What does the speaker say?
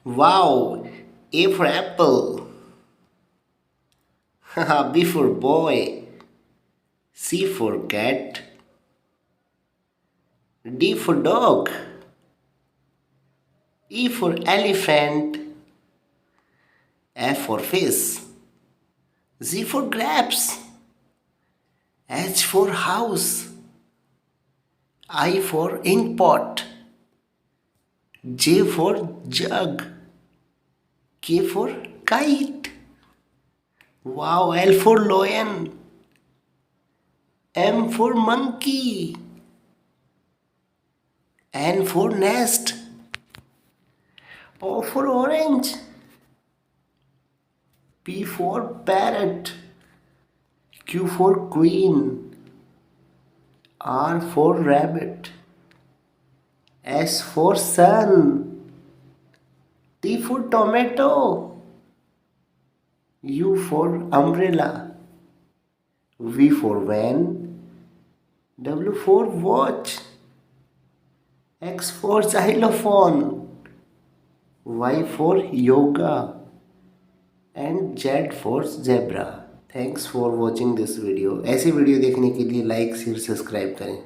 Wow, A for apple. B for boy. C for cat. D for dog. E for elephant. F for fish. Z for grapes. H for house. I for ink pot. J for jug. K for kite. Wow, L for lion. M for monkey. N for nest. O for orange. P for parrot. Q for queen. R for rabbit. S for sun. T for tomato. U for umbrella. V for van. W for watch. X for xylophone. Y for yoga. And Z for zebra. Thanks for watching this video. ऐसी video देखने के लिए like share subscribe करें।